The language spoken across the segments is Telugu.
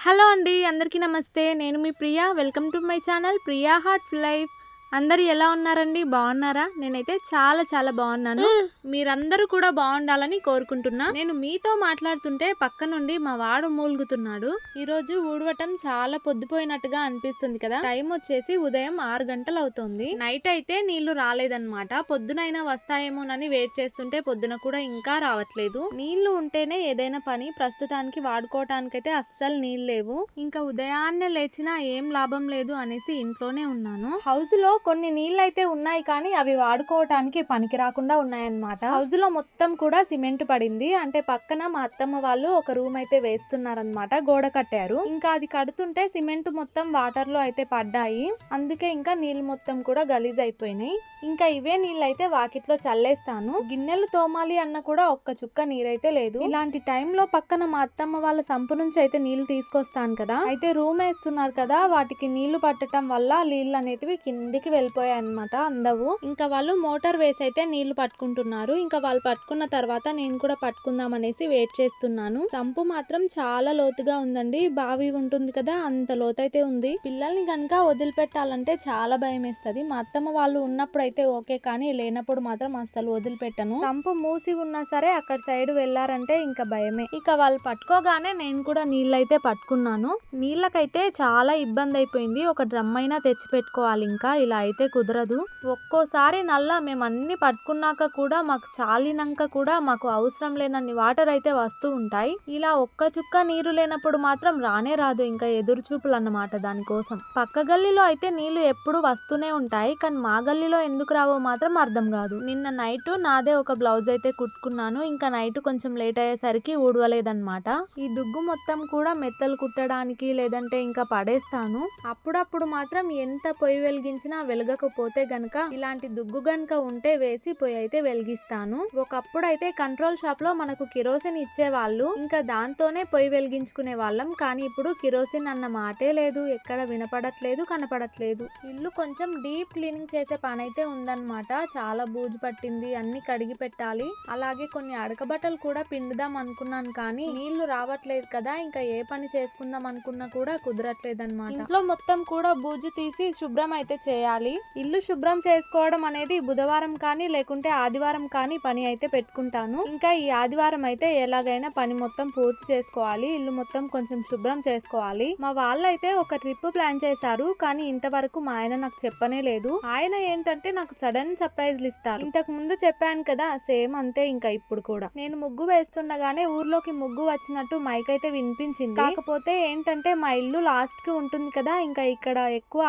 హలో అండి, అందరికీ నమస్తే. నేను మీ Priya. Welcome to my channel Priya heart life. అందరూ ఎలా ఉన్నారండి? బాగున్నారా? నేనైతే చాలా చాలా బాగున్నాను. మీరందరూ కూడా బాగుండాలని కోరుకుంటున్నా. నేను మీతో మాట్లాడుతుంటే పక్క నుండి మా వాడు మూలుగుతున్నాడు. ఈరోజు ఊడవటం చాలా పొద్దుపోయినట్టుగా అనిపిస్తుంది కదా. టైం వచ్చేసి ఉదయం 6 గంటలు అవుతుంది. నైట్ అయితే నీళ్లు రాలేదన్నమాట. పొద్దునైనా వస్తాయేమోనని వెయిట్ చేస్తుంటే పొద్దున కూడా ఇంకా రావట్లేదు. నీళ్లు ఉంటేనే ఏదైనా పని. ప్రస్తుతానికి వాడుకోవటానికైతే అస్సలు నీళ్ళు లేవు. ఇంకా ఉదయాన్నే లేచినా ఏం లాభం లేదు అనేసి ఇంట్లోనే ఉన్నాను. హౌస్ లో కొన్ని నీళ్ళు అయితే ఉన్నాయి, కానీ అవి వాడుకోవటానికి పనికి రాకుండా ఉన్నాయన్నమాట. హౌస్ లో మొత్తం కూడా సిమెంట్ పడింది. అంటే పక్కన మా అత్తమ్మ వాళ్ళు ఒక రూమ్ అయితే వేస్తున్నారనమాట. గోడ కట్టారు. ఇంకా అది కడుతుంటే సిమెంట్ మొత్తం వాటర్ లో అయితే పడ్డాయి. అందుకే ఇంకా నీళ్ళు మొత్తం కూడా గలీజ్ అయిపోయినాయి. ఇంకా ఇవే నీళ్ళు అయితే వాకిట్లో చల్లేస్తాను. గిన్నెలు తోమాలి అన్న కూడా ఒక్క చుక్క నీరైతే లేదు. ఇలాంటి టైంలో పక్కన మా అత్తమ్మ వాళ్ళ సంపు నుంచి అయితే నీళ్లు తీసుకొస్తాను కదా. అయితే రూమ్ వేస్తున్నారు కదా, వాటికి నీళ్లు పట్టడం వల్ల నీళ్ళు అనేటివి కిందికి వెళ్ళిపోయాయి అనమాట. అందవు. ఇంకా వాళ్ళు మోటార్ వేసి అయితే నీళ్లు పట్టుకుంటున్నారు. ఇంకా వాళ్ళు పట్టుకున్న తర్వాత నేను కూడా పట్టుకుందాం అనేసి వెయిట్ చేస్తున్నాను. సంపు మాత్రం చాలా లోతుగా ఉందండి. బావి ఉంటుంది కదా, అంత లోతైతే ఉంది. పిల్లల్ని కనుక వదిలిపెట్టాలంటే చాలా భయం వేస్తుంది. మా అత్తమ్మ వాళ్ళు ఉన్నప్పుడు అయితే ఓకే, కానీ లేనప్పుడు మాత్రం అస్సలు వదిలిపెట్టను. సంపు మూసి ఉన్నా సరే అక్కడ సైడ్ వెళ్లారంటే ఇంకా భయమే. ఇక వాళ్ళు పట్టుకోగానే నేను కూడా నీళ్ళైతే పట్టుకున్నాను. నీళ్ళకైతే చాలా ఇబ్బంది అయిపోయింది. ఒక డ్రమ్ అయినా తెచ్చి పెట్టుకోవాలి. ఇంకా ఇలా అయితే కుదరదు. ఒక్కోసారి నల్లా మేము అన్ని పట్టుకున్నాక కూడా మాకు చాలినాక కూడా మాకు అవసరం లేనన్ని వాటర్ అయితే వస్తూ ఉంటాయి. ఇలా ఒక్క చుక్క నీరు లేనప్పుడు మాత్రం రానే రాదు. ఇంకా ఎదురు చూపులు అన్నమాట దానికోసం. పక్క గల్లీలో అయితే నీళ్లు ఎప్పుడు వస్తూనే ఉంటాయి, కానీ మా గల్లీలో ఎందుకు రావో మాత్రం అర్థం కాదు. నిన్న నైట్ నాదే ఒక బ్లౌజ్ అయితే కుట్టుకున్నాను. ఇంకా నైట్ కొంచెం లేట్ అయ్యేసరికి ఊడవలేదన్నమాట. ఈ దుగ్గు మొత్తం కూడా మెత్తలు కుట్టడానికి లేదంటే ఇంకా పడేస్తాను. అప్పుడప్పుడు మాత్రం ఎంత పొయ్యి వెలిగించినా వెలగకపోతే గనక ఇలాంటి దుగ్గు గనక ఉంటే వేసి పొయ్యి అయితే వెలిగిస్తాను. ఒకప్పుడు అయితే కంట్రోల్ షాప్ లో మనకు కిరోసిన్ ఇచ్చేవాళ్ళు. ఇంకా దాంతోనే పొయ్యి వెలిగించుకునే వాళ్ళం. కానీ ఇప్పుడు కిరోసిన్ అన్న మాటే లేదు. ఎక్కడ వినపడట్లేదు, కనపడట్లేదు. ఇల్లు కొంచెం డీప్ క్లీనింగ్ చేసే పని అయితే ఉందన్నమాట. చాలా బూజు పట్టింది. అన్ని కడిగి పెట్టాలి. అలాగే కొన్ని అడక బట్టలు కూడా పిండుదాం అనుకున్నాను, కానీ నీళ్లు రావట్లేదు కదా. ఇంకా ఏ పని చేసుకుందాం అనుకున్నా కూడా కుదరట్లేదు అనమాట. ఇంట్లో మొత్తం కూడా బూజు తీసి శుభ్రం అయితే చేయాలి. ఇల్లు శుభ్రం చేసుకోవడం అనేది బుధవారం కానీ లేకుంటే ఆదివారం కానీ పని అయితే పెట్టుకుంటాను. ఇంకా ఈ ఆదివారం అయితే ఎలాగైనా పని మొత్తం పూర్తి చేసుకోవాలి. ఇల్లు మొత్తం కొంచెం శుభ్రం చేసుకోవాలి. మా వాళ్ళైతే ఒక ట్రిప్ ప్లాన్ చేశారు, కానీ ఇంతవరకు మా ఆయన నాకు చెప్పనే లేదు. ఆయన ఏంటంటే నాకు సడన్ సర్ప్రైజ్లు ఇస్తారు. ఇంతకు ముందు చెప్పాను కదా, సేమ్ అంతే. ఇంకా ఇప్పుడు కూడా నేను ముగ్గు వేస్తుండగానే ఊర్లోకి ముగ్గు వచ్చినట్టు మైక్ అయితే వినిపించింది. కాకపోతే ఏంటంటే మా ఇల్లు లాస్ట్ కి ఉంటుంది కదా, ఇంకా ఇక్కడ ఎక్కువ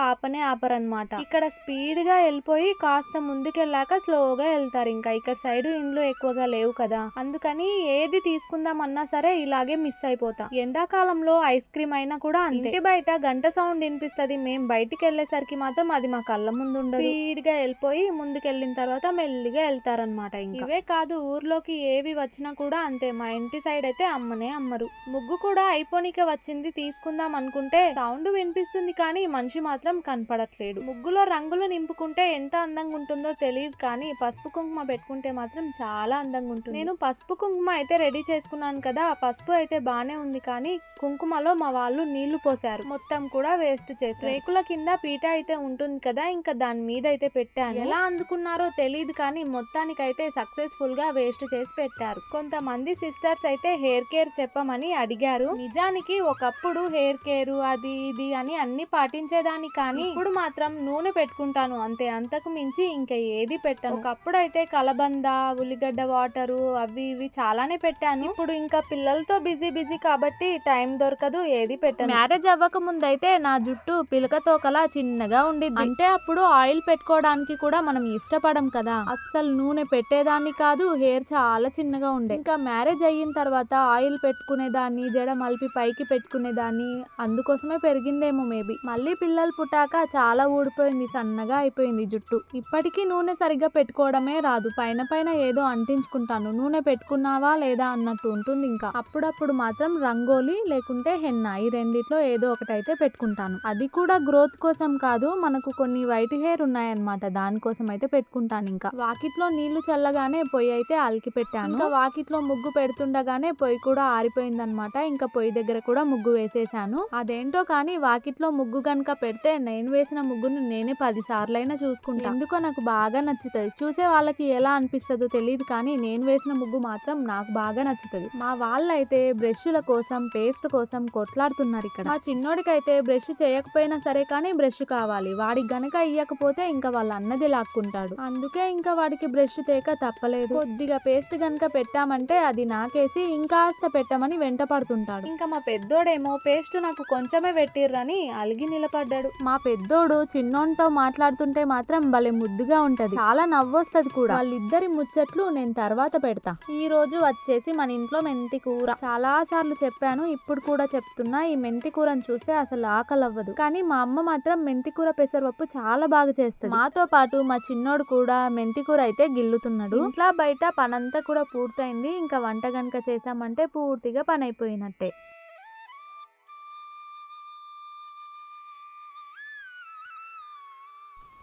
ఆపరనమాట. ఇక్కడ స్పీడ్ గా వెళ్ళిపోయి కాస్త ముందుకెళ్ళాక స్లోగా వెళ్తారు. ఇంకా ఇక్కడ సైడ్ ఇండ్లు ఎక్కువగా లేవు కదా, అందుకని ఏది తీసుకుందాం అన్నా సరే ఇలాగే మిస్ అయిపోతా. ఎండాకాలంలో ఐస్ క్రీమ్ అయినా కూడా అంతే. ఇంటి బయట గంట సౌండ్ వినిపిస్తుంది. మేము బయటికి వెళ్ళేసరికి మాత్రం అది మా కళ్ళ ముందు ఉండదు. స్పీడ్ గా వెళ్ళిపోయి ముందుకెళ్ళిన తర్వాత మెల్లిగా వెళ్తారనమాట. ఇంకా ఇవే కాదు, ఊర్లోకి ఏవి వచ్చినా కూడా అంతే. మా ఇంటి సైడ్ అయితే అమ్మనే అమ్మరు. ముగ్గు కూడా అయిపోనికే వచ్చింది, తీసుకుందాం అనుకుంటే సౌండ్ వినిపిస్తుంది, కానీ మనిషి మాత్రం కనపడట్లేడు. ముగ్గులో రంగులు నింపుకుంటే ఎంత అందంగా ఉంటుందో తెలియదు, కానీ పసుపు కుంకుమ పెట్టుకుంటే మాత్రం చాలా అందంగా ఉంటుంది. నేను పసుపు కుంకుమ అయితే రెడీ చేసుకున్నాను కదా. పసుపు అయితే బానే ఉంది, కానీ కుంకుమలో మా వాళ్ళు నీళ్లు పోసారు. మొత్తం కూడా వేస్ట్ చేశారు. రేకుల కింద పీట అయితే ఉంటుంది కదా, ఇంకా దాని మీద అయితే పెట్టాను. ఎలా అందుకున్నారో తెలియదు, కానీ మొత్తానికైతే సక్సెస్ఫుల్ గా వేస్ట్ చేసి పెట్టారు. కొంతమంది సిస్టర్స్ అయితే హెయిర్ కేర్ చెప్పమని అడిగారు. నిజానికి ఒకప్పుడు హెయిర్ కేర్ అది ఇది అని అన్ని పాటించేదాన్ని, కానీ ఇప్పుడు మాత్రం నూనె పెట్టుకుంటాను అంతే. అంతకు మించి ఇంకా ఏది పెట్టాను. ఒకప్పుడు అయితే కలబంద, ఉల్లిగడ్డ వాటరు అవి ఇవి చాలానే పెట్టాను. ఇప్పుడు ఇంకా పిల్లలతో బిజీ కాబట్టి టైం దొరకదు, ఏది పెట్టాను. మ్యారేజ్ అవ్వక ముందు అయితే నా జుట్టు పిలక తోకలా చిన్నగా ఉండేది. అంటే అప్పుడు ఆయిల్ పెట్టుకోవడానికి కూడా మనం ఇష్టపడం కదా, అస్సలు నూనె పెట్టేదాన్ని కాదు. హెయిర్ చాలా చిన్నగా ఉండే. ఇంకా మ్యారేజ్ అయిన తర్వాత ఆయిల్ పెట్టుకునేదాన్ని, జడ మలిపి పైకి పెట్టుకునేదాన్ని. అందుకోసమే పెరిగిందేమో మేబీ. మళ్ళీ పిల్లలు పుట్టాక చాలా ఊడిపోయింది. సన్నగా అయిపోయింది జుట్టు. ఇప్పటికీ నూనె సరిగ్గా పెట్టుకోవడమే రాదు. పైన పైన ఏదో అంటించుకుంటాను. నూనె పెట్టుకున్నావా లేదా అన్నట్టు ఉంటుంది. ఇంకా అప్పుడప్పుడు మాత్రం రంగోలి లేకుంటే హెన్నా, ఈ రెండిట్లో ఏదో ఒకటైతే పెట్టుకుంటాను. అది కూడా గ్రోత్ కోసం కాదు, మనకు కొన్ని వైట్ హెయిర్ ఉన్నాయన్నమాట, దానికోసం అయితే పెట్టుకుంటాను. ఇంకా వాకిట్లో నీళ్లు చల్లగానే పొయ్యి అయితే అలికి పెట్టాను. ఇంకా వాకిట్లో ముగ్గు పెడుతుండగానే పొయ్యి కూడా ఆరిపోయిందనమాట. ఇంకా పొయ్యి దగ్గర కూడా ముగ్గు వేసేసాను. అదేంటో కానీ వాకిట్లో ముగ్గు కనుక పెడితే నేను వేసిన ముగ్గును నేనే 10 సార్లైనా చూసుకుంటాను. ఎందుకో నాకు బాగా నచ్చుతుంది. చూసే వాళ్ళకి ఎలా అనిపిస్తుందో తెలియదు కానీ నేను వేసిన ముగ్గు మాత్రం నాకు బాగా నచ్చుతుంది. మా వాళ్ళైతే బ్రష్ల కోసం పేస్ట్ కోసం కొట్లాడుతున్నారు. ఇక్కడ మా చిన్నోడికైతే బ్రష్ చేయకపోయినా సరే కానీ బ్రష్ కావాలి. వాడికి గనక ఇయ్యకపోతే ఇంకా వాళ్ళ అన్నది లాక్కుంటాడు. అందుకే ఇంకా వాడికి బ్రష్ తేక తప్పలేదు. కొద్దిగా పేస్ట్ గనక పెట్టామంటే అది నాకేసి ఇంకాస్త పెట్టమని వెంట పడుతుంటాడు. ఇంకా మా పెద్దోడేమో పేస్ట్ నాకు కొంచెమే పెట్టిర్రని అలిగి నిలబడ్డాడు. మా పెద్దోడు చిన్నోడితో మాట్లాడుతుంటే మాత్రం భలే ముద్దుగా ఉంటది, చాలా నవ్వొస్తది కూడా. వాళ్ళిద్దరి ముచ్చట్లు నేను తర్వాత పెడతా. ఈ రోజు వచ్చేసి మన ఇంట్లో మెంతి కూర. చాలా సార్లు చెప్పాను, ఇప్పుడు కూడా చెప్తున్నా, ఈ మెంతి కూరని చూస్తే అసలు ఆకలి అవ్వదు. కానీ మా అమ్మ మాత్రం మెంతి కూర పెసరపప్పు చాలా బాగా చేస్తుంది. మాతో పాటు మా చిన్నోడు కూడా మెంతి కూర అయితే గిల్లుతున్నాడు. ఇంట్లో బయట పనంతా కూడా పూర్తయింది. ఇంకా వంట గనక చేసామంటే పూర్తిగా పని అయిపోయినట్టే.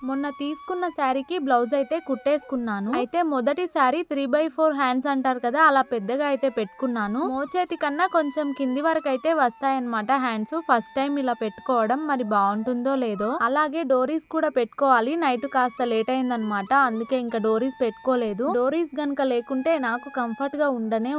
మొన్న తీసుకున్న శారీకి బ్లౌజ్ అయితే కుట్టేసుకున్నాను. అయితే మొదటి శారీ 3/4 హ్యాండ్స్ అంటారు కదా, అలా పెద్దగా అయితే పెట్టుకున్నాను. మోచేతి కన్నా కొంచెం కింది వరకు అయితే వస్తాయన్నమాట హ్యాండ్స్. ఫస్ట్ టైం ఇలా పెట్టుకోవడం, మరి బాగుంటుందో లేదో. అలాగే డోరీస్ కూడా పెట్టుకోవాలి. నైట్ కాస్త లేట్ అయిందనమాట, అందుకే ఇంకా డోరీస్ పెట్టుకోలేదు. డోరీస్ గనక లేకుంటే నాకు కంఫర్ట్ గా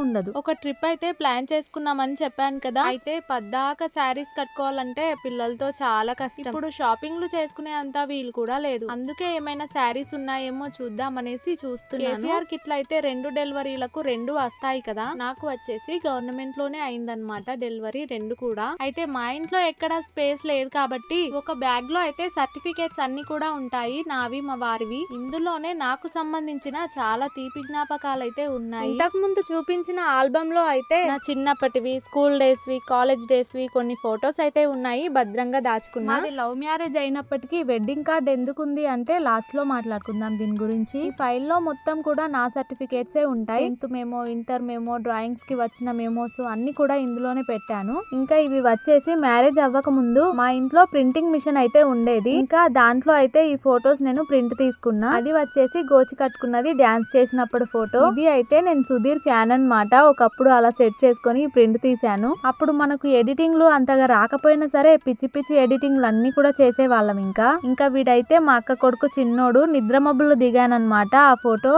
ఉండదు. ఒక ట్రిప్ అయితే ప్లాన్ చేసుకున్నామని చెప్పాను కదా, అయితే పద్దాక శారీస్ కట్టుకోవాలంటే పిల్లలతో చాలా కష్టం. ఇప్పుడు షాపింగ్లు చేసుకునే అంత వీలు కూడా లేదు. అందుకే ఏమైనా శారీస్ ఉన్నాయేమో చూద్దామనేసి చూస్తున్నాను. కేసీఆర్ కిట్ల అయితే 2 డెలివరీలకు 2 వస్తాయి కదా, నాకు వచ్చేసి గవర్నమెంట్ లోనే అయిందనమాట డెలివరీ 2 కూడా. అయితే మా ఇంట్లో ఎక్కడ స్పేస్ లేదు కాబట్టి ఒక బ్యాగ్ లో అయితే సర్టిఫికేట్స్ అన్ని కూడా ఉంటాయి, నావి మా వారివి. ఇందులోనే నాకు సంబంధించిన చాలా తీపి జ్ఞాపకాలు అయితే ఉన్నాయి. ఇంతకు ముందు చూపించిన ఆల్బమ్ లో అయితే నా చిన్నప్పటివి, స్కూల్ డేస్ వి, కాలేజ్ డేస్ వి కొన్ని ఫొటోస్ అయితే ఉన్నాయి, భద్రంగా దాచుకున్నా. అది లవ్ మ్యారేజ్ అయినప్పటికీ వెడ్డింగ్ కార్డ్ ఎందుకు ఉంది అంటే లాస్ట్ లో మాట్లాడుకుందాం దీని గురించి. ఈ ఫైల్లో మొత్తం కూడా నా సర్టిఫికేట్సే ఉంటాయి. 10th memo, inter memo, drawings కి వచ్చిన మెమోస్ అన్ని కూడా ఇందులోనే పెట్టాను. ఇంకా ఇవి వచ్చేసి మ్యారేజ్ అవ్వక ముందు మా ఇంట్లో ప్రింటింగ్ మిషన్ అయితే ఉండేది. ఇంకా దాంట్లో అయితే ఈ ఫొటోస్ నేను ప్రింట్ తీసుకున్నా. అది వచ్చేసి గోచి కట్టుకున్నది డాన్స్ చేసినప్పుడు ఫోటో. ఇది అయితే నేను సుధీర్ ఫ్యాన్ అన్నమాట. ఒకప్పుడు అలా సెట్ చేసుకొని ప్రింట్ తీసాను. అప్పుడు మనకు ఎడిటింగ్లు అంతగా రాకపోయినా సరే పిచ్చి పిచ్చి ఎడిటింగ్లు అన్ని కూడా చేసేవాళ్ళం. ఇంకా వీడైతే మా అక్క కొడుకు చిన్నోడు నిద్ర మబ్బులు దిగానన్నమాట. ఆ ఫోటో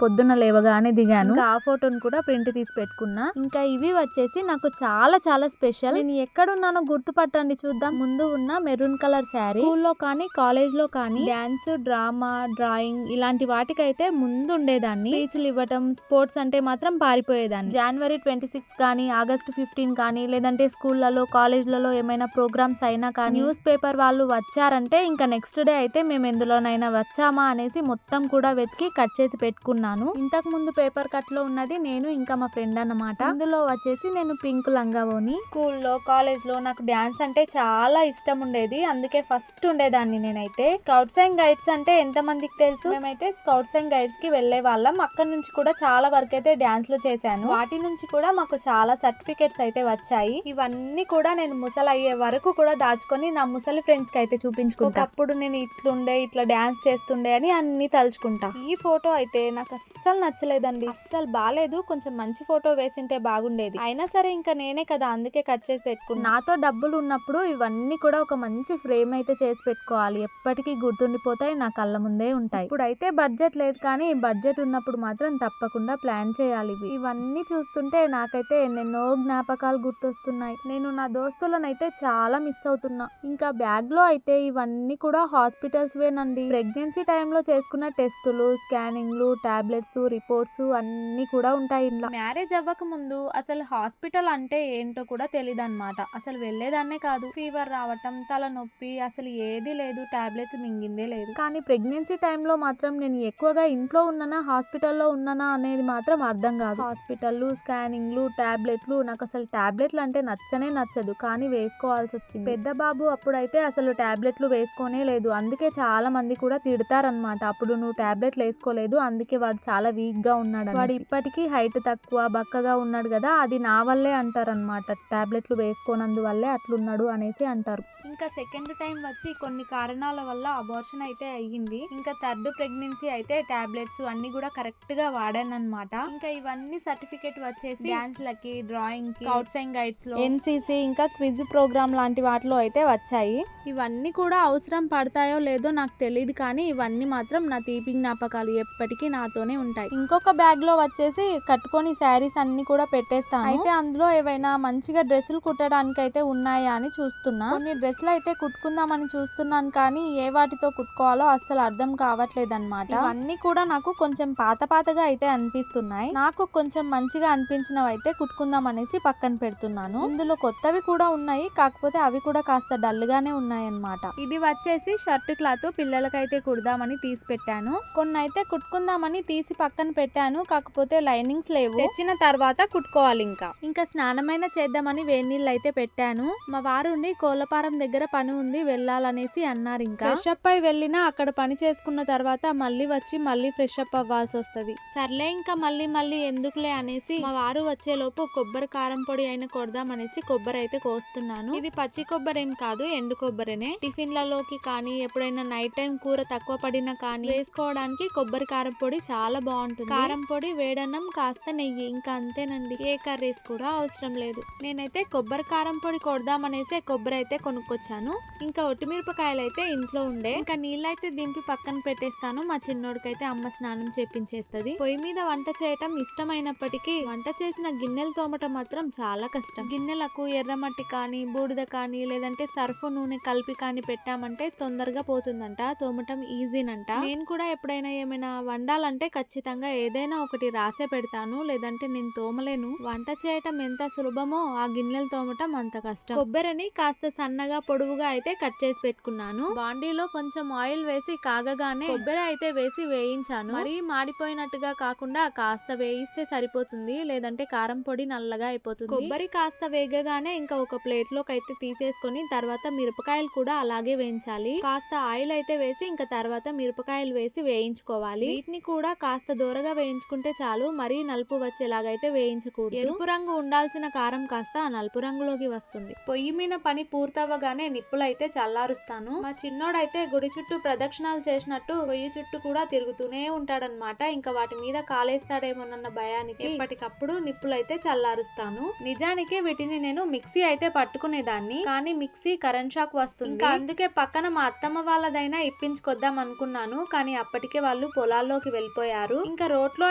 పొద్దున్న లేవగానే దిగాను. ఆ ఫోటోను కూడా ప్రింట్ తీసి పెట్టుకున్నా. ఇంకా ఇవి వచ్చేసి నాకు చాలా చాలా స్పెషల్. నేను ఎక్కడున్నానో గుర్తుపట్టండి చూద్దాం. ముందు ఉన్న మెరూన్ కలర్ శారీ. స్కూల్లో కానీ కాలేజ్ లో కానీ డాన్స్, డ్రామా, డ్రాయింగ్ ఇలాంటి వాటికైతే ముందు ఉండేదాన్ని. స్పీచ్లు ఇవ్వటం, స్పోర్ట్స్ అంటే మాత్రం పారిపోయేదాన్ని. January 26 కానీ, August 15 కానీ, లేదంటే స్కూళ్లలో కాలేజ్లలో ఏమైనా ప్రోగ్రామ్స్ అయినా కానీ, న్యూస్ పేపర్ వాళ్ళు వచ్చారంటే ఇంకా నెక్స్ట్ డే అయితే మేము ఎందులోనైనా వచ్చామా అనేసి మొత్తం కూడా వెతికి కట్ చేసి పెట్టుకున్నాను. ఇంతకు ముందు పేపర్ కట్ లో ఉన్నది నేను ఇంకా మా ఫ్రెండ్ అన్నమాట. ఇందులో వచ్చేసి నేను పింక్ లంగావోని. స్కూల్లో కాలేజ్ లో నాకు డాన్స్ అంటే చాలా ఇష్టం ఉండేది, అందుకే ఫస్ట్ ఉండేదాన్ని నేనైతే. స్కౌట్స్ అండ్ గైడ్స్ అంటే ఎంత మందికి తెలుసు, మేమైతే స్కౌట్స్ అండ్ గైడ్స్ కి వెళ్లే వాళ్ళం. అక్కడ నుంచి కూడా చాలా వరకు అయితే డాన్స్ లో చేశాను. వాటి నుంచి కూడా మాకు చాలా సర్టిఫికేట్స్ అయితే వచ్చాయి. ఇవన్నీ కూడా నేను ముసలి అయ్యే వరకు కూడా దాచుకొని నా ముసలి ఫ్రెండ్స్ కి అయితే చూపించుకుంటా. అప్పుడు నేను ఇట్లుండే, ఇట్లా డాన్స్ చేస్తుండే అని అన్ని తలుచుకుంటా. ఈ ఫోటో అయితే నాకు అస్సలు నచ్చలేదండి, అస్సలు బాలేదు. కొంచెం మంచి ఫోటో వేసింటే బాగుండేది. అయినా సరే ఇంకా నేనే కదా, అందుకే కట్ చేసి పెట్టుకున్నా. నాతో డబ్బులు ఉన్నప్పుడు ఇవన్నీ కూడా ఒక మంచి ఫ్రేమ్ అయితే చేసి పెట్టుకోవాలి, ఎప్పటికీ గుర్తుండిపోతాయి, నా కళ్ళ ముందే ఉంటాయి. ఇప్పుడైతే బడ్జెట్ లేదు కానీ బడ్జెట్ ఉన్నప్పుడు మాత్రం తప్పకుండా ప్లాన్ చేయాలి. ఇవన్నీ చూస్తుంటే నాకైతే ఎన్నెన్నో జ్ఞాపకాలు గుర్తొస్తున్నాయి. నేను నా దోస్తులనైతే చాలా మిస్ అవుతున్నా. ఇంకా బ్యాగ్ లో అయితే ఇవన్నీ కూడా హాస్పిటల్స్ వేనండి. ప్రెగ్నెన్సీ టైంలో చేసుకున్న టెస్టులు, స్కానింగ్లు, టాబ్లెట్స్, రిపోర్ట్స్ అన్ని కూడా ఉంటాయి ఇంట్లో. మ్యారేజ్ అవ్వక ముందు అసలు హాస్పిటల్ అంటే ఏంటో కూడా తెలియదు అనమాట. అసలు వెళ్లేదాన్నే కాదు. ఫీవర్ రావటం, తలనొప్పి, అసలు ఏది లేదు, టాబ్లెట్ మింగిందే లేదు. కానీ ప్రెగ్నెన్సీ టైంలో మాత్రం నేను ఎక్కువగా ఇంట్లో ఉన్నానా హాస్పిటల్లో ఉన్నానా అనేది మాత్రం అర్థం కాదు. హాస్పిటల్లు, స్కానింగ్లు, టాబ్లెట్లు, నాకు అసలు టాబ్లెట్లు అంటే నచ్చనే నచ్చదు, కానీ వేసుకోవాల్సి వచ్చింది. పెద్ద బాబు అప్పుడైతే అసలు టాబ్లెట్లు వేసుకోనే లేదు, అందుకే చాలా మంది కూడా తిడతారనమాట, అప్పుడు నువ్వు టాబ్లెట్లు వేసుకోలేదు అందుకే వాడు చాలా వీక్ గా ఉన్నాడు, వాడు ఇప్పటికీ హైట్ తక్కువ బక్కగా ఉన్నాడు కదా, అది నా వల్లే అంటారనమాట, టాబ్లెట్లు వేసుకోనందువల్లే అట్లున్నాడు అనేసి అంటారు. ఇంకా సెకండ్ టైం వచ్చి కొన్ని కారణాల వల్ల అబార్షన్ అయితే అయ్యింది. ఇంకా థర్డ్ ప్రెగ్నెన్సీ అయితే టాబ్లెట్స్ అన్ని కూడా కరెక్ట్ గా వాడాను అనమాట. ఇంకా ఇవన్నీ సర్టిఫికేట్ వచ్చేసి డాన్స్ లకి, డ్రాయింగ్ కి, స్కౌట్స్ అండ్ గైడ్స్ లో, ఎన్సీసీ ఇంకా క్విజ్ ప్రోగ్రామ్ లాంటి వాటిలో అయితే వచ్చాయి. ఇవన్నీ కూడా అవసరం పడతాయో లేదో నాకు తెలియదు, కానీ ఇవన్నీ మాత్రం నా తీపి జ్ఞాపకాలు ఎప్పటికీ నాతోనే ఉంటాయి. ఇంకొక బ్యాగ్ లో వచ్చేసి కట్టుకొని శారీస్ అన్ని కూడా పెట్టేస్తాను. అయితే అందులో ఏవైనా మంచిగా డ్రెస్సులు కుట్టడానికి అయితే ఉన్నాయా అని చూస్తున్నా. కొన్ని డ్రెస్సులు అయితే కుట్టుకుందామని చూస్తున్నాను, కానీ ఏ వాటితో కుట్టుకోవాలో అస్సలు అర్థం కావట్లేదు అనమాట. ఇవన్నీ కూడా నాకు కొంచెం పాతగా అయితే అనిపిస్తున్నాయి. నాకు కొంచెం మంచిగా అనిపించినవి అయితే కుట్టుకుందాం అనేసి పక్కన పెడుతున్నాను. ఇందులో కొత్తవి కూడా ఉన్నాయి, కాకపోతే అవి కూడా కాస్త డల్ గానే ఉన్నాయి అన్నమాట. ఇది వచ్చేసి షర్ట్ క్లాత్ పిల్లలకైతే కుడదామని తీసి పెట్టాను. కొన్ని అయితే కుట్టుకుందామని తీసి పక్కన పెట్టాను, కాకపోతే లైనింగ్స్ లేవు, తెచ్చిన తర్వాత కుట్టుకోవాలి. ఇంకా స్నానమైన చేద్దామని వేడి నీళ్ళు అయితే పెట్టాను. మా వారు ఉండి కోళ్ళపారం దగ్గర పని ఉంది వెళ్ళాలనేసి అన్నారు. ఇంకా ఫ్రెష్ అప్ అయి వెళ్ళినా అక్కడ పని చేసుకున్న తర్వాత మళ్ళీ వచ్చి మళ్ళీ ఫ్రెష్ అప్ అవ్వాల్సి వస్తుంది. సర్లే ఇంకా మళ్ళీ ఎందుకులే అనేసి మా వారు వచ్చేలోపు కొబ్బరి కారం పొడి అయినా కొడదాం అనేసి కొబ్బరి అయితే కోస్తున్నాను. ఇది పచ్చి కొబ్బరి ఏం కాదు, ఎండు కొబ్బరినే. టిఫిన్లలోకి కానీ ఎప్పుడైనా నైట్ టైం కూర తక్కువ పడినా కానీ వేసుకోవడానికి కొబ్బరి కారం పొడి చాలా బాగుంటుంది. కారం పొడి, వేడన్నం, కాస్త నెయ్యి, ఇంకా అంతేనండి, ఏ కర్రీస్ కూడా అవసరం లేదు. నేనైతే కొబ్బరి కారం పొడి కొడదాం అనేసి కొబ్బరి అయితే కొనుక్కొచ్చాను. ఇంకా ఒట్టిమిరపకాయలు అయితే ఇంట్లో ఉండే. ఇంకా నీళ్ళైతే దింపి పక్కన పెట్టేస్తాను. మా చిన్నోడికైతే అమ్మ స్నానం చేపించేస్తది. పొయ్యి మీద వంట చేయటం ఇష్టమైనప్పటికీ వంట చేసిన గిన్నెలు తోమటం మాత్రం చాలా కష్టం. గిన్నెలకు ఎర్రమట్టి కానీ, బూడిద కానీ, లేదంటే సర్ఫ్ నూనె కలిపి కానీ పెట్టామంటే తొందరగా పోతుందంట, తోమటం ఈజీనంట. నేను కూడా ఎప్పుడైనా ఏమైనా వండాలంటే ఖచ్చితంగా ఏదైనా ఒకటి రాసే పెడతాను, లేదంటే నేను తోమలేను. వంట చేయటం ఎంత సులభమో ఆ గిన్నెలు తోమటం అంత కష్టం. కొబ్బరిని కాస్త సన్నగా పొడవుగా అయితే కట్ చేసి పెట్టుకున్నాను. బాండీలో కొంచెం ఆయిల్ వేసి కాగగానే కొబ్బరి అయితే వేసి వేయించాను. మరీ మాడిపోయినట్టుగా కాకుండా కాస్త వేయిస్తే సరిపోతుంది, లేదంటే కారం పొడి నల్లగా అయిపోతుంది. కొబ్బరి కాస్త వేగగానే ఇంకా ఒక ప్లేట్ లోకి అయితే తీసేసుకొని తర్వాత మిరపకాయలు కూడా అలాగే వేయించాలి. కాస్త ఆయిల్ అయితే వేసి ఇంకా తర్వాత మిరపకాయలు వేసి వేయించుకోవాలి. వీటిని కూడా కాస్త దూరగా వేయించుకుంటే చాలు, మరీ నలుపు వచ్చేలాగైతే వేయించకూడదు. ఎరుపు రంగు ఉండాల్సిన కారం కాస్త నలుపు రంగులోకి వస్తుంది. పొయ్యి మీద పని పూర్తవగానే నిప్పులు అయితే చల్లారుస్తాను. మా చిన్నోడైతే గుడి చుట్టూ ప్రదక్షిణాలు చేసినట్టు పొయ్యి చుట్టూ కూడా తిరుగుతూనే ఉంటాడనమాట. ఇంకా వాటి మీద కాలేస్తాడేమోనన్న భయానికి ఎప్పటికప్పుడు నిప్పులు అయితే చల్లారుస్తాను. నిజానికి వీటిని నేను మిక్సీ అయితే పట్టుకునేదాన్ని, కానీ మిక్సీ కరెంట్ షాక్ వస్తుంది. ఇంకా అందుకే పక్కన మా అత్తమ్మ వాళ్ళదైనా ఇప్పించుకొద్దాం అనుకున్నాను, కానీ అప్పటికే వాళ్ళు పొలాల్లోకి వెళ్ళిపోయారు. ఇంకా రోట్లో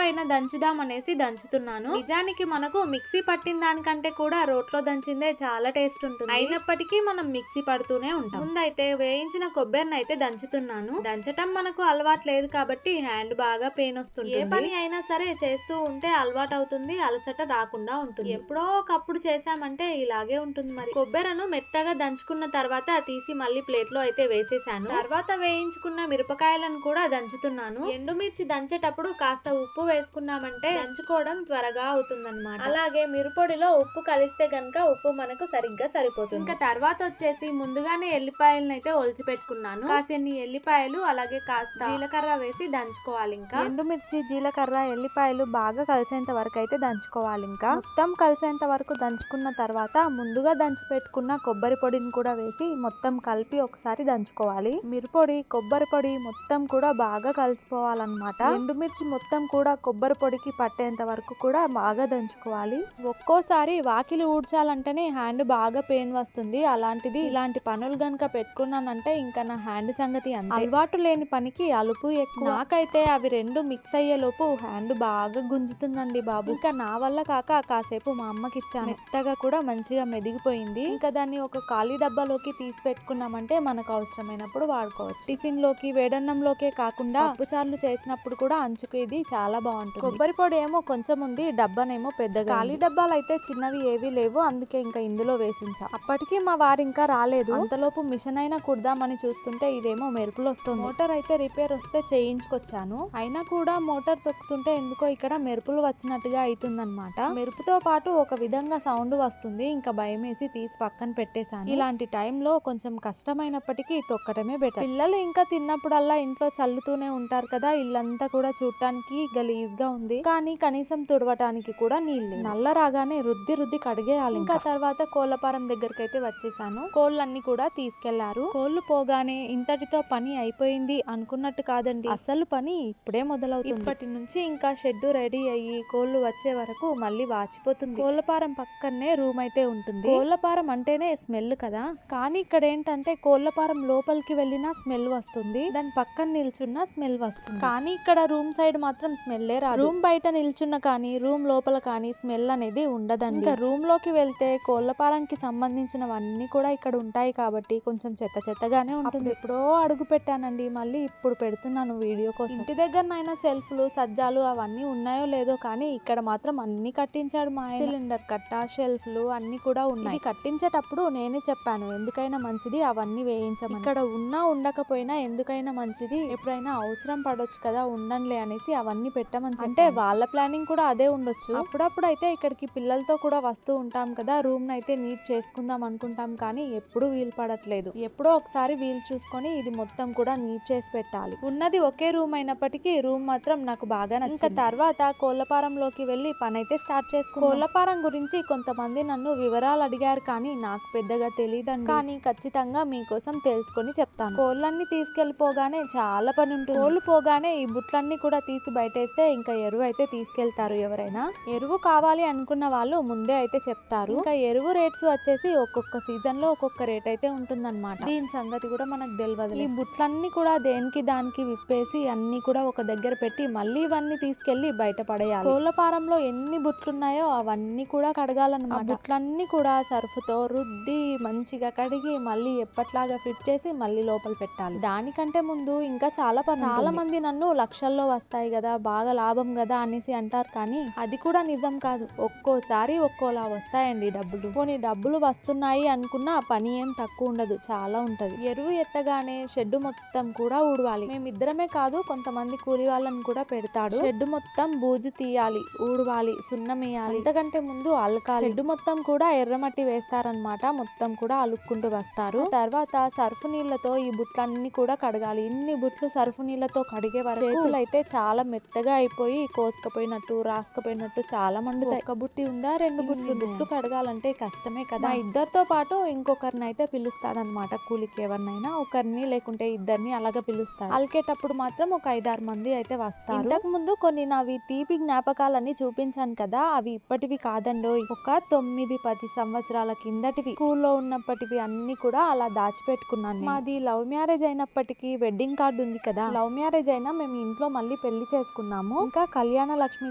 అయినా దంచుదాం అనేసి దంచుతున్నాను. నిజానికి మనకు మిక్సీ పట్టిన దానికంటే కూడా రోట్లో దంచిందే చాలా టేస్ట్ ఉంటుంది. అయినప్పటికీ మనం మిక్సీ పడుతూనే ఉంటాం. ముందైతే వేయించిన కొబ్బరిని అయితే దంచుతున్నాను. దంచటం మనకు అలవాటు లేదు కాబట్టి హ్యాండ్ బాగా పెయిన్ వస్తుంది. ఏ పని అయినా సరే చేస్తూ ఉంటే అలవాటు అవుతుంది, అలసట రాకుండా ఉంటుంది. ఎప్పుడో ఒకప్పుడు చేసామంటే ఇలాగే ఉంటుంది. మరి కొబ్బరిను మెత్తగా దంచుకున్న తర్వాత తీసి మళ్ళీ ప్లేట్ లో అయితే వేసేసాను. తర్వాత వేయించుకున్న మిరపకాయలను కూడా దంచుతున్నాను. ఎండుమిర్చి దంచేటప్పుడు కాస్త ఉప్పు వేసుకున్నామంటే దంచుకోవడం త్వరగా అవుతుందన్నమాట. అలాగే మిరపొడిలో ఉప్పు కలిస్తే గనక ఉప్పు మనకు సరిగ్గా సరిపోతుంది. ఇంకా తర్వాత వచ్చేసి ముందుగానే ఎల్లిపాయలను అయితే ఒలిచి పెట్టుకున్నాను. కాసిన్ని ఎల్లిపాయలు అలాగే కాస్త జీలకర్ర వేసి దంచుకోవాలి. ఇంకా ఎండుమిర్చి, జీలకర్ర, ఎల్లిపాయలు బాగా కలిసేంత వరకు అయితే దంచుకోవాలి. ఇంకా మొత్తం కలిసేంత వరకు దంచుకున్న తర్వాత ముందుగా దంచి పెట్టుకున్న కొబ్బరి పొడిని కూడా వేసి మొత్తం కలిపి ఒకసారి దంచుకోవాలి. మిరపొడి, కొబ్బరి పొడి మొత్తం కూడా బాగా కలిసిపోవాలన్నమాట. ఎండుమిర్చి మొత్తం కూడా కొబ్బరి పొడికి పట్టేంత వరకు కూడా బాగా దంచుకోవాలి. ఒక్కోసారి వాకిలి ఊడ్చాలంటేనే హ్యాండ్ బాగా పెయిన్ వస్తుంది. అలాంటిది ఇలాంటి పనులు గనక పెట్టుకున్నానంటే ఇంకా నా హ్యాండ్ సంగతి అంతే. అలవాటు లేని పనికి అలుపు ఎక్కువ. నాకైతే అవి రెండు మిక్స్ అయ్యే లోపు హ్యాండ్ బాగా గుంజుతుందండి బాబు. ఇంకా నా వల్ల కాక కాసేపు మా అమ్మకి ఇచ్చాను. మెత్తగా కూడా మంచిగా మెదిగిపోయింది. ఇంకా దాన్ని ఒక ఖాళీ డబ్బాలోకి తీసి పెట్టుకున్నామంటే మనకు అవసరమైనప్పుడు వాడుకోవచ్చు. టిఫిన్ లోకి, వేడన్నంలోకే కాకుండా పప్పుచార్లు చేసినప్పుడు కూడా అంచుకు ఇది చాలా బాగుంటుంది. కొబ్బరి పొడి ఏమో కొంచెం ఉంది, డబ్బానేమో పెద్దగా. ఖాళీ డబ్బాలు అయితే చిన్నవి ఏవి లేవు, అందుకే ఇంకా ఇందులో వేసించా. అప్పటికి మా వారు ఇంకా రాలేదు. అంతలోపు మిషన్ అయినా కుడదామని చూస్తుంటే ఇదేమో మెరుపులు వస్తుంది. మోటార్ అయితే రిపేర్ వస్తే చేయించుకొచ్చాను. అయినా కూడా మోటార్ తొక్కుతుంటే ఎందుకో ఇక్కడ మెరుపులు వచ్చినట్టుగా అవుతుందన్నమాట. మెరుపుతో పాటు ఒక విధంగా సౌండ్ వస్తుంది. ఇంకా భయం వేసి తీసి పక్కన పెట్టేశాను. ఇలాంటి టైంలో కొంచెం కష్టమైనప్పటికీ తొక్కటమే బెటర్. పిల్లలు ఇంకా తిన్నప్పుడల్లా ఇంట్లో చల్లుతూనే ఉంటారు కదా, ఇల్లంతా కూడా చూడటానికి గలీజ్ గా ఉంది. కానీ కనీసం తుడవటానికి కూడా నీళ్ళు నల్ల రాగానే రుద్ది కడిగేయాలి. ఇంకా తర్వాత కోళ్లపారం దగ్గరికి అయితే వచ్చేసాను. కోళ్ళన్నీ కూడా తీసుకెళ్లారు. కోళ్లు పోగానే ఇంతటితో పని అయిపోయింది అనుకున్నట్టు కాదండి, అసలు పని ఇప్పుడే మొదలవుతుంది. ఇప్పటి నుంచి ఇంకా షెడ్ రెడీ అయ్యి కోళ్లు వచ్చే వరకు మళ్ళీ వాచిపోతుంది. కోళ్లపారం పక్కనే రూమ్ అయితే ఉంటుంది. కోళ్లపారం అంటేనే స్మెల్ కదా, కానీ ఇక్కడ ఏంటంటే కోళ్లపారం లోపలికి వెళ్ళినా స్మెల్ వస్తుంది, దాని పక్కన నిల్చున్న స్మెల్ వస్తుంది. కానీ ఇక్కడ రూమ్ సైడ్ మాత్రం స్మెల్లే రాదు. రూమ్ బయట నిల్చున్న కానీ రూమ్ లోపల కానీ స్మెల్ అనేది ఉండదండి. ఇంకా రూమ్ లోకి వెళ్తే కోళ్లపారంకి సంబంధించినవన్నీ కూడా ఇక్కడ ఉంటాయి కాబట్టి కొంచెం చెత్తగానే ఉంటుంది. ఎప్పుడో అడుగు పెట్టానండి, మళ్ళీ ఇప్పుడు పెడుతున్నాను వీడియో కోసం. ఇంటి దగ్గరనైనా సెల్ఫ్లు సజ్జాలు అవన్నీ ఉన్నాయో లేదో కానీ ఇక్కడ మాత్రం అన్ని కట్టించాడు మా ఆయన. సిలిండర్ కట్ట, షెల్ఫ్లు అన్ని కూడా ఉన్నాయి. కట్టించేటప్పుడు నేనే చెప్పాను ఎందుకైనా మంచిది అవన్నీ వేయించమని. ఇక్కడ ఉన్నా ఉండకపోయినా ఎందుకైనా మంచిది, ఎప్పుడైనా అవసరం పడొచ్చు కదా ఉండంలే అనేసి అవన్నీ పెట్టమని. అంటే వాళ్ళ ప్లానింగ్ కూడా అదే ఉండొచ్చు. అప్పుడప్పుడు అయితే ఇక్కడికి పిల్లలతో కూడా వస్తూ ఉంటాం కదా, రూమ్ అయితే నీట్ చేసుకుందాం అనుకుంటాం కానీ ఎప్పుడు వీలు పడట్లేదు. ఎప్పుడో ఒకసారి వీలు చూసుకొని ఇది మొత్తం కూడా నీట్ చేసి పెట్టాలి. ఉన్నది ఒకే రూమ్ అయినప్పటికీ రూమ్ మాత్రం నాకు బాగా నచ్చింది. ఇంకా తర్వాత కోళ్లపారంలోకి వెళ్ళి పని అయితే స్టార్ట్ చేసుకున్నాం. కోళ్లపారం గురించి కొంతమంది నన్ను వివరాలు అడిగారు కానీ నాకు పెద్దగా తెలియదండి, కానీ ఖచ్చితంగా మీకోసం తెలుసుకొని చెప్తాను. కోళ్ళన్నీ తీసుకెళ్లిపోగానే చాలా పని ఉంటుంది. కోళ్ళు పోగానే ఈ బుట్లన్నీ కూడా తీసి బయటేస్తే ఇంకా ఎరువు అయితే తీసుకెళ్తారు. ఎవరైనా ఎరువు కావాలి అనుకున్న వాళ్ళు ముందే అయితే చెప్తారు. ఇంకా ఎరువు రేట్స్ వచ్చేసి ఒక్కొక్క సీజన్ లో ఒక్కొక్క రేట్ అయితే ఉంటుందన్నమాట. దీని సంగతి కూడా మనకు తెలియదు. ఈ బుట్లన్నీ కూడా దేనికి దానికి విప్పేసి అన్ని కూడా ఒక దగ్గర పెట్టి మళ్ళీ ఇవన్నీ తీసుకెళ్లి బయట పడేయాలి. కోళ్లపారంలో ఎన్ని బుట్లున్నాయో అవన్నీ కూడా కడగాలన్నమాట. బుట్లన్నీ కూడా సర్ఫ్తో రుద్ది మంచిగా కడిగి మళ్ళీ ఎప్పట్లాగా ఫిట్ చేసి మళ్ళీ లోపల పెట్టాలి. దానికంటే ముందు ఇంకా చాలా పని. చాలా మంది నన్ను లక్షల్లో వస్తాయి కదా, బాగా లాభం కదా అనేసి అంటారు, కానీ అది కూడా నిజం కాదు. ఒక్కోసారి ఒక్కోలా వస్తాయండి డబ్బులు. పోనీ డబ్బులు వస్తున్నాయి అనుకున్నా పని ఏం తక్కువ ఉండదు, చాలా ఉంటది. ఎరువు ఎత్తగానే షెడ్ మొత్తం కూడా ఊడవాలి. మేమిద్దరమే కాదు కొంతమంది కూలి వాళ్ళని కూడా పెడతాడు. షెడ్ మొత్తం బూజు తీయాలి, ఊడవాలి, సున్నం వేయాలి, అంతకంటే ముందు అలకాలి. షెడ్ మొత్తం కూడా ఎర్రమట్టి వేస్తారనమాట, మొత్తం కూడా అలుక్కుంటూ వస్తారు. తర్వాత సర్ఫ్ నీళ్లతో ఈ బుట్లన్నీ కూడా కడగాలి. ఇన్ని బుట్లు సర్ఫ్ నీళ్లతో కడిగే వరకు చేతులు అయితే చాలా మెత్తగా అయిపోయి కోసుకపోయినట్టు రాసుకపోయినట్టు చాలా మండుతాయి. ఒక బుట్టి ఉందా, రెండు బుట్లు కడగాలంటే కష్టమే కదా. ఇద్దరితో పాటు ఇంకొకరిని అయితే పిలుస్తాడనమాట కూలికి, ఎవరినైనా ఒకరిని లేకుంటే ఇద్దరిని అలాగా పిలుస్తాడు. అలికేటప్పుడు మాత్రం ఒక 5-6 మంది అయితే వస్తారు. ఇంతకు ముందు కొన్ని నావి తీపి జ్ఞాపకాలన్నీ చూపించాను కదా, అవి ఇప్పటివి కాదండో, ఒక 9-10 సంవత్సరాల కిందటివి. స్కూల్లో ఉన్నప్పటివి అన్ని కూడా అలా దాచిపెట్టుకున్నాను. మాది లవ్ మ్యారేజ్ అయినప్పటికీ వెడ్డింగ్ కార్డు ఉంది కదా, లవ్ మ్యారేజ్ అయినా మేము ఇంట్లో మళ్ళీ పెళ్లి చేసుకున్నాము. ఇంకా కళ్యాణ లక్ష్మి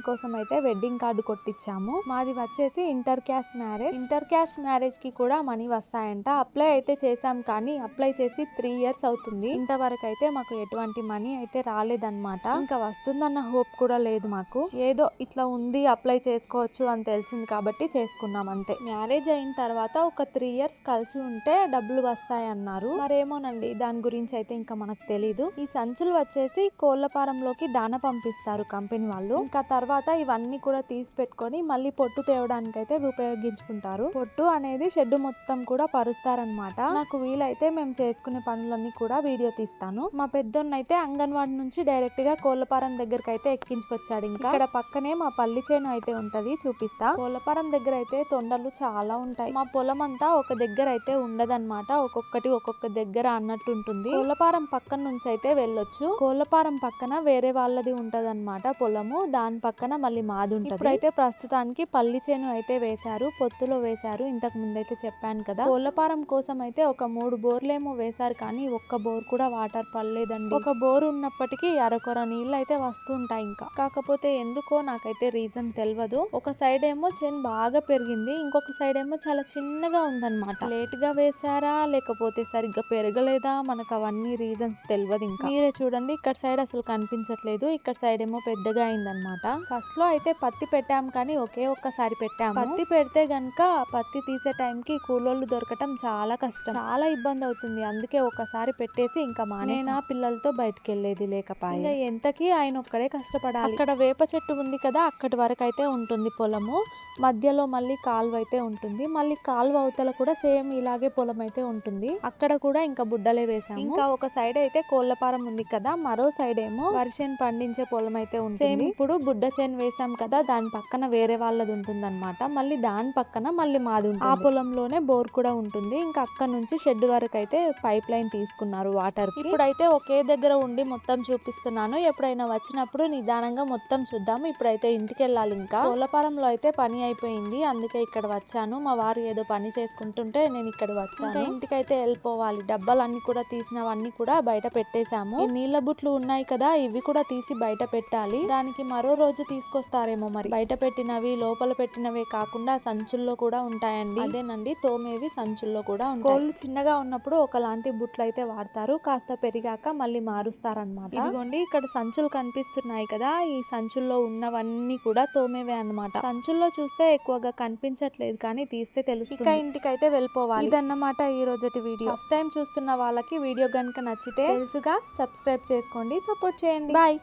కోసం అయితే వెడ్డింగ్ కార్డు కొట్టించాము. మాది వచ్చేసి inter caste marriage. Inter caste marriage కి కూడా మనీ వస్తాయంట. అప్లై అయితే చేసాం కానీ అప్లై చేసి 3 years అవుతుంది. ఇంతవరకు అయితే మాకు ఎటువంటి మనీ అయితే రాలేదన్నమాట. ఇంకా వస్తుందన్న హోప్ కూడా లేదు మాకు. ఏదో ఇట్లా ఉంది అప్లై చేసుకోవచ్చు అని తెలిసింది కాబట్టి చేసుకున్నాం అంతే. మ్యారేజ్ అయిన తర్వాత ఒక 3 years కలిసి ఉంటే డబ్బులు వస్తాయి అన్నారు, మరేమోనండి దాని గురించి అయితే ఇంకా మనకు తెలీదు. ఈ సంచులు వచ్చేసి కోళ్లపారంలోకి దాన పంపిస్తారు కంపెనీ వాళ్ళు. ఇంకా తర్వాత ఇవన్నీ కూడా తీసి పెట్టుకొని మళ్ళీ పొట్టు తేవడానికి అయితే ఉపయోగించుకుంటారు. పొట్టు అనేది షెడ్ మొత్తం కూడా పరుస్తారనమాట. నాకు వీలైతే మేము చేసుకునే పనులన్నీ కూడా వీడియో తీస్తాను. మా పెద్దోన్నైతే అంగన్వాడి నుంచి డైరెక్ట్ గా కోళ్లపారం దగ్గరకు అయితే ఎక్కించుకొచ్చాడు. ఇంకా ఇక్కడ పక్కనే మా పల్లి చేను అయితే ఉంటది, చూపిస్తా. కోళ్లపారం దగ్గర అయితే తొండలు చాలా ఉంటాయి. మా పొలం అంతా ఒక దగ్గర అయితే ఉండదన్నమాట, ఒక్కొక్కటి ఒక్కొక్క దగ్గర అన్నట్టు ఉంటుంది. కోళ్లపారం పక్కన నుంచి అయితే వెళ్ళొచ్చు. కోళ్లపారం పక్కన వేరే వాళ్ళది ఉంటదన్నమాట పొలము, దాని పక్కన మళ్ళీ మాది ఉంటది. ఇప్పుడైతే ప్రస్తుతానికి పల్లి చేను అయితే వేశారు, పొత్తులో వేశారు. ఇంతకు ముందైతే చెప్పాను కదా. కోళ్లపారం కోసం అయితే ఒక 3 బోర్లేమో వేశారు కానీ ఒక్క బోర్ కూడా వాటర్ పడలేదండి. ఒక బోర్ ఉన్నప్పటికీ అరకొర నీళ్ళు అయితే వస్తుంటాయి. ఇంకా కాకపోతే ఎందుకో నాకైతే రీజన్ తెలియదు. ఒక సైడ్ ఏమో చేను బాగా పెరిగింది, ఇంకొక సైడ్ ఏమో చాలా చిన్నగా ఉందన్నమాట. లేట్ గా వేశారా లేకపోతే సరిగ్గా పెరగలేదా, మనకు అవన్నీ రీజన్స్ తెలియదు. ఇంకా మీరే చూడండి, ఇక్కడ సైడ్ అసలు కనిపించట్లేదు, ఇక్కడ సైడ్ ఏమో పెద్దగా అయిందనమాట. ఫస్ట్ లో అయితే పత్తి పెట్టాం కానీ ఒకే ఒక్కసారి పెట్టాము. పత్తి పెడితే గనక పత్తి తీసే టైంకి కూలోళ్ళు దొరకటం చాలా కష్టం, చాలా ఇబ్బంది అవుతుంది. అందుకే ఒకసారి పెట్టేసి ఇంకా నేను పిల్లలతో బయటకు వెళ్ళేది లేకపోయి ఇంకా ఎంతకి ఆయన ఒక్కడే కష్టపడాలి. అక్కడ వేప చెట్టు ఉంది కదా, అక్కడి వరకు అయితే ఉంటుంది పొలము. మధ్యలో మళ్ళీ కాలువ అయితే ఉంటుంది. మళ్ళీ కాలువ అవతల కూడా సేమ్ ఇలాగే పొలం అయితే ఉంటుంది. అక్కడ కూడా ఇంకా బుడ్డలే వేసాము. ఇంకా ఒక సైడ్ అయితే కోళ్లపారం ఉంది కదా, మరో సైడ్ ఏమో వరిసేను పండించే పొలం అయితే ఉంటుంది. ఇప్పుడు బుడ్డ చేను వేసాం కదా, దాని పక్కన వేరే వాళ్ళది ఉంటుంది అనమాట. మళ్ళీ దాని పక్కన మళ్ళీ మాది ఉంటుంది. ఆ పొలంలోనే బోర్ కూడా ఉంటుంది. ఇంకా అక్కడ నుంచి షెడ్ వరకు అయితే పైప్ లైన్ తీసుకున్నారు వాటర్ కి. ఇప్పుడైతే ఒకే దగ్గర ఉండి మొత్తం చూపిస్తున్నాను. ఎప్పుడైనా వచ్చినప్పుడు నిదానంగా మొత్తం చూద్దాము. ఇప్పుడైతే ఇంటికి వెళ్ళాలి. ఇంకా కోళ్లపారంలో అయితే పని అయిపోయింది, అందుకే ఇక్కడ వచ్చాను. మా వారు ఏదో పని చేసుకుంటుంటే నేను ఇక్కడ వచ్చాను. ఇంకా ఇంటికైతే వెళ్ళిపోవాలి. డబ్బాలన్నీ కూడా తీసినవన్నీ కూడా బయట పెట్టేశాము. ఈ నీళ్ళ బుట్లు ఉన్నాయి కదా, ఇవి కూడా తీసి బయట పెట్టాలి. దానికి మరో రోజు తీసుకొస్తారేమో మరి. బయట పెట్టినవి లోపల పెట్టినవే కాకుండా సంచుల్లో కూడా ఉంటాయండి. అదేనండి, తోమేవి సంచుల్లో కూడా ఉంటాయి. కోళ్ళు చిన్నగా ఉన్నప్పుడు ఒకలాంటి బుట్లు అయితే వాడతారు, కాస్త పెరిగాక మళ్ళీ మారుస్తారనమాట. ఇదిగోండి ఇక్కడ సంచులు కనిపిస్తున్నాయి కదా, ఈ సంచుల్లో ఉన్నవన్నీ కూడా తోమేవే అన్నమాట. సంచుల్లో చూస్తే ఎక్కువగా కనిపించట్లేదు, కానీ తీస్తే తెలుస్తుంది. ఇక ఇంటికైతే వెళ్ళిపోవాలి. ఇదన్నమాట ఈ రోజటి వీడియో. ఫస్ట్ టైం చూస్తున్న వాళ్ళకి వీడియో గనుక నచ్చితే తెలుసుగా సబ్స్క్రైబ్ చేసుకోండి, సపోర్ట్ చేయండి. బాయ్.